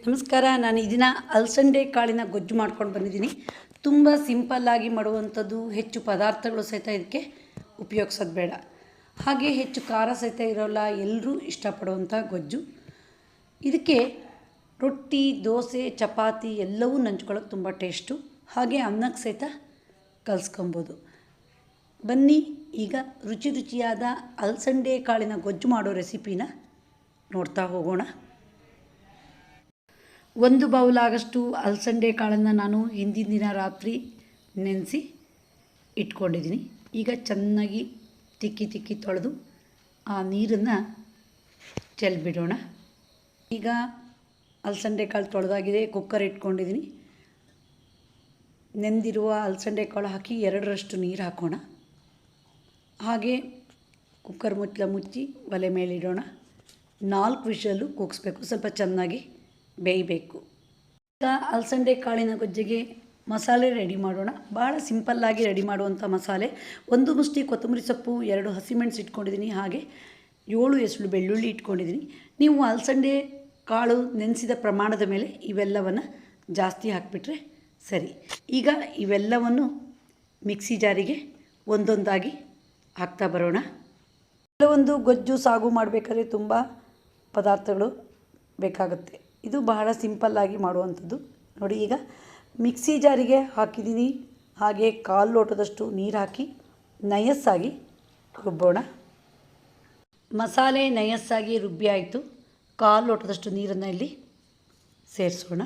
ನಮಸ್ಕಾರ. ನಾನು ಈ ದಿನ ಅಲಸಂಡೆ ಕಾಳಿನ ಗೊಜ್ಜು ಮಾಡ್ಕೊಂಡು ಬಂದಿದ್ದೀನಿ. ತುಂಬ ಸಿಂಪಲ್ಲಾಗಿ ಮಾಡುವಂಥದ್ದು, ಹೆಚ್ಚು ಪದಾರ್ಥಗಳು ಸಹಿತ ಇದಕ್ಕೆ ಉಪಯೋಗಿಸೋದು ಬೇಡ, ಹಾಗೆ ಹೆಚ್ಚು ಖಾರ ಸಹಿತ ಇರೋಲ್ಲ, ಎಲ್ಲರೂ ಇಷ್ಟಪಡುವಂಥ ಗೊಜ್ಜು. ಇದಕ್ಕೆ ರೊಟ್ಟಿ, ದೋಸೆ, ಚಪಾತಿ ಎಲ್ಲವೂ ನಂಚ್ಕೊಳ್ಳೋಕೆ ತುಂಬ ಟೇಸ್ಟು, ಹಾಗೆ ಅನ್ನಕ್ಕೆ ಸಹಿತ ಕಲಿಸ್ಕೊಬೋದು. ಬನ್ನಿ ಈಗ ರುಚಿಯಾದ ಅಲಸಂಡೆ ಕಾಳಿನ ಗೊಜ್ಜು ಮಾಡೋ ರೆಸಿಪಿನ ನೋಡ್ತಾ ಹೋಗೋಣ. 1 ಬೌಲ್ ಆಗಷ್ಟು ಅಲಸಂಡೆ ಕಾಳನ್ನು ನಾನು ಹಿಂದಿನ ದಿನ ರಾತ್ರಿ ನೆನೆಸಿ ಇಟ್ಕೊಂಡಿದ್ದೀನಿ. ಈಗ ಚೆನ್ನಾಗಿ ತಿಕ್ಕಿ ತೊಳೆದು ಆ ನೀರನ್ನು ಚೆಲ್ಬಿಡೋಣ. ಈಗ ಅಲಸಂಡೆ ಕಾಳು ತೊಳೆದಾಗಿದೆ. ಕುಕ್ಕರ್ ಇಟ್ಕೊಂಡಿದ್ದೀನಿ. ನೆಂದಿರುವ ಅಲಸಂಡೆ ಕಾಳು ಹಾಕಿ 2ರಷ್ಟು ನೀರು ಹಾಕೋಣ. ಹಾಗೆ ಕುಕ್ಕರ್ ಮುಚ್ಚಿ ಒಲೆ ಮೇಲಿಡೋಣ. 4 ವಿಷಲು ಕೂಗಿಸ್ಬೇಕು, ಸ್ವಲ್ಪ ಚೆನ್ನಾಗಿ ಬೇಯಬೇಕು. ಈಗ ಅಲಸಂಡೆ ಕಾಳಿನ ಗೊಜ್ಜಿಗೆ ಮಸಾಲೆ ರೆಡಿ ಮಾಡೋಣ. ಭಾಳ ಸಿಂಪಲ್ಲಾಗಿ ರೆಡಿ ಮಾಡುವಂಥ ಮಸಾಲೆ. 1 ಮುಷ್ಟಿ ಕೊತ್ತಂಬರಿ ಸೊಪ್ಪು, 2 ಹಸಿಮೆಣಸು ಇಟ್ಕೊಂಡಿದ್ದೀನಿ, ಹಾಗೆ 7 ಎಸಳು ಬೆಳ್ಳುಳ್ಳಿ ಇಟ್ಕೊಂಡಿದ್ದೀನಿ. ನೀವು ಅಲಸಂಡೆ ಕಾಳು ನೆನೆಸಿದ ಪ್ರಮಾಣದ ಮೇಲೆ ಇವೆಲ್ಲವನ್ನು ಜಾಸ್ತಿ ಹಾಕಿಬಿಟ್ರೆ ಸರಿ. ಈಗ ಇವೆಲ್ಲವನ್ನು ಮಿಕ್ಸಿ ಜಾರಿಗೆ ಒಂದೊಂದಾಗಿ ಹಾಕ್ತಾ ಬರೋಣ. ಕೆಲವೊಂದು ಗೊಜ್ಜು ಸಾಗು ಮಾಡಬೇಕಾದ್ರೆ ತುಂಬ ಪದಾರ್ಥಗಳು ಬೇಕಾಗುತ್ತೆ. ಇದು ಬಹಳ ಸಿಂಪಲ್ಲಾಗಿ ಮಾಡುವಂಥದ್ದು. ನೋಡಿ, ಈಗ ಮಿಕ್ಸಿ ಜಾರಿಗೆ ಹಾಕಿದ್ದೀನಿ. ಹಾಗೆ 1/4 ಲೋಟದಷ್ಟು ನೀರು ಹಾಕಿ ನಯಸ್ಸಾಗಿ ರುಬ್ಬೋಣ. ಮಸಾಲೆ ನಯಸ್ಸಾಗಿ ರುಬ್ಬಿ ಆಯಿತು. 1/4 ಲೋಟದಷ್ಟು ನೀರನ್ನು ಇಲ್ಲಿ ಸೇರಿಸೋಣ.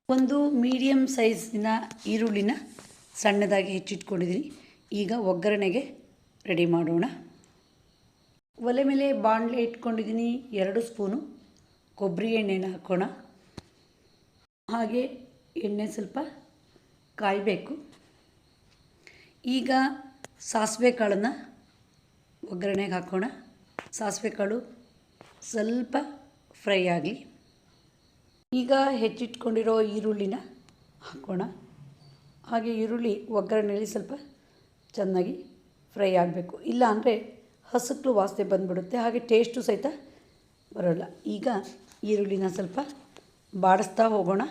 ಒಂದು ಮೀಡಿಯಮ್ ಸೈಜಿನ ಈರುಳ್ಳಿನ ಸಣ್ಣದಾಗಿ ಹೆಚ್ಚಿಟ್ಕೊಂಡಿದ್ದೀನಿ. ಈಗ ಒಗ್ಗರಣೆಗೆ ರೆಡಿ ಮಾಡೋಣ. ಒಲೆ ಮೇಲೆ ಬಾಣಲೆ ಇಟ್ಕೊಂಡಿದ್ದೀನಿ. 2 ಸ್ಪೂನು ಕೊಬ್ಬರಿ ಎಣ್ಣೆನ ಹಾಕೋಣ. ಹಾಗೆ ಎಣ್ಣೆ ಸ್ವಲ್ಪ ಕಾಯಬೇಕು. ಈಗ ಸಾಸಿವೆ ಕಾಳನ್ನು ಒಗ್ಗರಣೆಗೆ ಹಾಕೋಣ. ಸಾಸಿವೆ ಕಾಳು ಸ್ವಲ್ಪ ಫ್ರೈ ಆಗಲಿ. ಈಗ ಹೆಚ್ಚಿಟ್ಕೊಂಡಿರೋ ಈರುಳ್ಳಿನ ಹಾಕೋಣ. ಹಾಗೆ ಈರುಳ್ಳಿ ಒಗ್ಗರಣೆಯಲ್ಲಿ ಸ್ವಲ್ಪ ಚೆನ್ನಾಗಿ ಫ್ರೈ ಆಗಬೇಕು, ಇಲ್ಲ ಅಂದರೆ ಹಸಕ್ಲು ವಾಸನೆ ಬಂದುಬಿಡುತ್ತೆ, ಹಾಗೆ ಟೇಸ್ಟು ಸಹಿತ ಬರೋಲ್ಲ. ಈಗ ಈರುಳ್ಳಿನ ಸ್ವಲ್ಪ ಬಾಡಿಸ್ತಾ ಹೋಗೋಣ.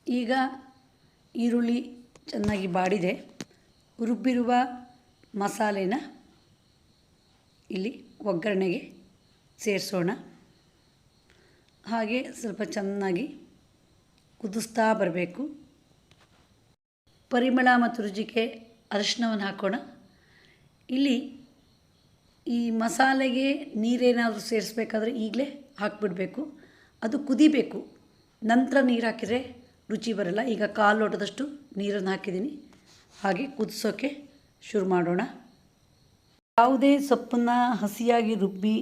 ಈಗ ಈರುಳ್ಳಿ ಚೆನ್ನಾಗಿ ಬಾಡಿದೆ. ರುಬ್ಬಿರುವ ಮಸಾಲೆನ ಇಲ್ಲಿ ಒಗ್ಗರಣೆಗೆ ಸೇರಿಸೋಣ. ಹಾಗೆ ಸ್ವಲ್ಪ ಚೆನ್ನಾಗಿ ಕುದಿಸ್ತಾ ಬರಬೇಕು. ಪರಿಮಳ ಮತ್ತು ರುಚಿಗೆ ಅರಿಶಿನವನ್ನು ಹಾಕೋಣ. ಇಲ್ಲಿ ಈ ಮಸಾಲೆಗೆ ನೀರೇನಾದರೂ ಸೇರಿಸ್ಬೇಕಾದ್ರೆ ಈಗಲೇ ಹಾಕಿಬಿಡಬೇಕು. ಅದು ಕುದಿಬೇಕು, ನಂತರ ನೀರು ಹಾಕಿದರೆ ರುಚಿ ಬರಲ್ಲ. ಈಗ 1/4 ಲೋಟದಷ್ಟು ನೀರನ್ನು ಹಾಕಿದ್ದೀನಿ. ಹಾಗೆ ಕುದಿಸೋಕ್ಕೆ ಶುರು ಮಾಡೋಣ. ಯಾವುದೇ ಸೊಪ್ಪನ್ನು ಹಸಿಯಾಗಿ ರುಬ್ಬಿ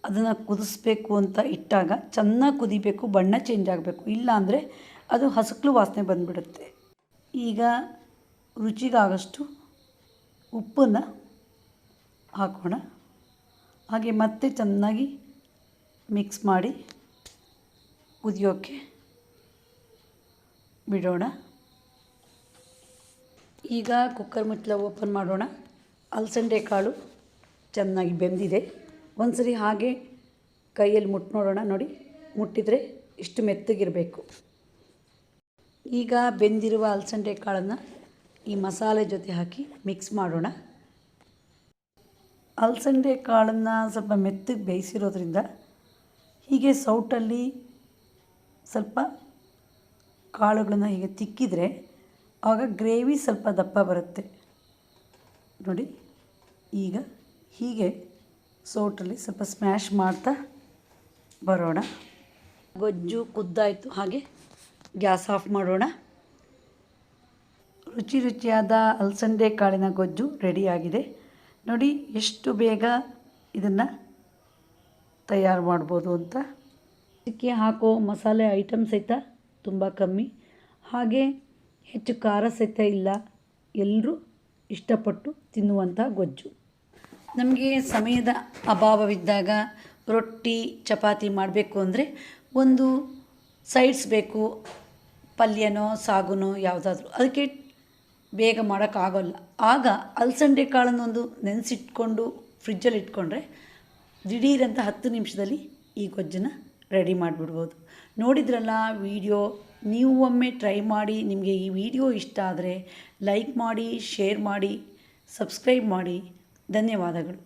ಅದನ್ನು ಕುದಿಸ್ಬೇಕು ಅಂತ ಇಟ್ಟಾಗ ಚೆನ್ನಾಗಿ ಕುದಿಬೇಕು, ಬಣ್ಣ ಚೇಂಜ್ ಆಗಬೇಕು, ಇಲ್ಲ ಅಂದರೆ ಅದು ಹಸಕ್ಲು ವಾಸನೆ ಬಂದುಬಿಡುತ್ತೆ. ಈಗ ರುಚಿಗಾಗಷ್ಟು ಉಪ್ಪನ್ನು ಹಾಕೋಣ. ಹಾಗೆ ಮತ್ತೆ ಚೆನ್ನಾಗಿ ಮಿಕ್ಸ್ ಮಾಡಿ ಕುದಿಯೋಕ್ಕೆ ಬಿಡೋಣ. ಈಗ ಕುಕ್ಕರ್ ಮುಚ್ಚಳ ಓಪನ್ ಮಾಡೋಣ. ಅಲಸಂಡೆ ಕಾಳು ಚೆನ್ನಾಗಿ ಬೆಂದಿದೆ. ಒಂದು ಸರಿ ಹಾಗೆ ಕೈಯಲ್ಲಿ ಮುಟ್ಟು ನೋಡೋಣ. ನೋಡಿ, ಮುಟ್ಟಿದರೆ ಇಷ್ಟು ಮೆತ್ತಗಿರಬೇಕು. ಈಗ ಬೆಂದಿರುವ ಅಲಸಂಡೆ ಕಾಳನ್ನು ಈ ಮಸಾಲೆ ಜೊತೆ ಹಾಕಿ ಮಿಕ್ಸ್ ಮಾಡೋಣ. ಅಲಸಂಡೆ ಕಾಳನ್ನು ಸ್ವಲ್ಪ ಮೆತ್ತಗೆ ಬೇಯಿಸಿರೋದ್ರಿಂದ ಹೀಗೆ ಸೌಟಲ್ಲಿ ಸ್ವಲ್ಪ ಕಾಳುಗಳನ್ನು ಹೀಗೆ ತಿಕ್ಕಿದರೆ ಆಗ ಗ್ರೇವಿ ಸ್ವಲ್ಪ ದಪ್ಪ ಬರುತ್ತೆ. ನೋಡಿ, ಈಗ ಹೀಗೆ ಸೌಟಲ್ಲಿ ಸ್ವಲ್ಪ ಸ್ಮ್ಯಾಶ್ ಮಾಡ್ತಾ ಬರೋಣ. ಗೊಜ್ಜು ಕುದ್ದಾಯಿತು. ಹಾಗೆ ಗ್ಯಾಸ್ ಆಫ್ ಮಾಡೋಣ. ರುಚಿಯಾದ ಅಲಸಂಡೆ ಕಾಳಿನ ಗೊಜ್ಜು ರೆಡಿಯಾಗಿದೆ. ನೋಡಿ ಎಷ್ಟು ಬೇಗ ಇದನ್ನು ತಯಾರು ಮಾಡ್ಬೋದು ಅಂತ. ಇದಕ್ಕೆ ಹಾಕೋ ಮಸಾಲೆ ಐಟಮ್ ಸಹಿತ ತುಂಬ ಕಮ್ಮಿ, ಹಾಗೆ ಹೆಚ್ಚು ಖಾರ ಸಹಿತ ಇಲ್ಲ. ಎಲ್ಲರೂ ಇಷ್ಟಪಟ್ಟು ತಿನ್ನುವಂಥ ಗೊಜ್ಜು. ನಮಗೆ ಸಮಯದ ಅಭಾವವಿದ್ದಾಗ ರೊಟ್ಟಿ, ಚಪಾತಿ ಮಾಡಬೇಕು ಅಂದರೆ ಒಂದು ಸೈಡ್ಸ್ ಬೇಕು, ಪಲ್ಯನೋ ಸಾಗುನೋ ಯಾವುದಾದ್ರೂ. ಅದಕ್ಕೆ ಬೇಗ ಮಾಡೋಕ್ಕಾಗೋಲ್ಲ. ಆಗ ಅಲಸಂಡೆ ಕಾಳನ್ನೊಂದು ನೆನೆಸಿಟ್ಕೊಂಡು ಫ್ರಿಜ್ಜಲ್ಲಿ ಇಟ್ಕೊಂಡ್ರೆ ದಿಢೀರಂತ 10 ನಿಮಿಷದಲ್ಲಿ ಈ ಗೊಜ್ಜನ್ನು ರೆಡಿ ಮಾಡಿಬಿಡ್ಬೋದು. ನೋಡಿದ್ರಲ್ಲ ವಿಡಿಯೋ, ನೀವು ಒಮ್ಮೆ ಟ್ರೈ ಮಾಡಿ. ನಿಮಗೆ ಈ ವಿಡಿಯೋ ಇಷ್ಟ ಆದರೆ ಲೈಕ್ ಮಾಡಿ, ಶೇರ್ ಮಾಡಿ, ಸಬ್ಸ್ಕ್ರೈಬ್ ಮಾಡಿ. ಧನ್ಯವಾದಗಳು.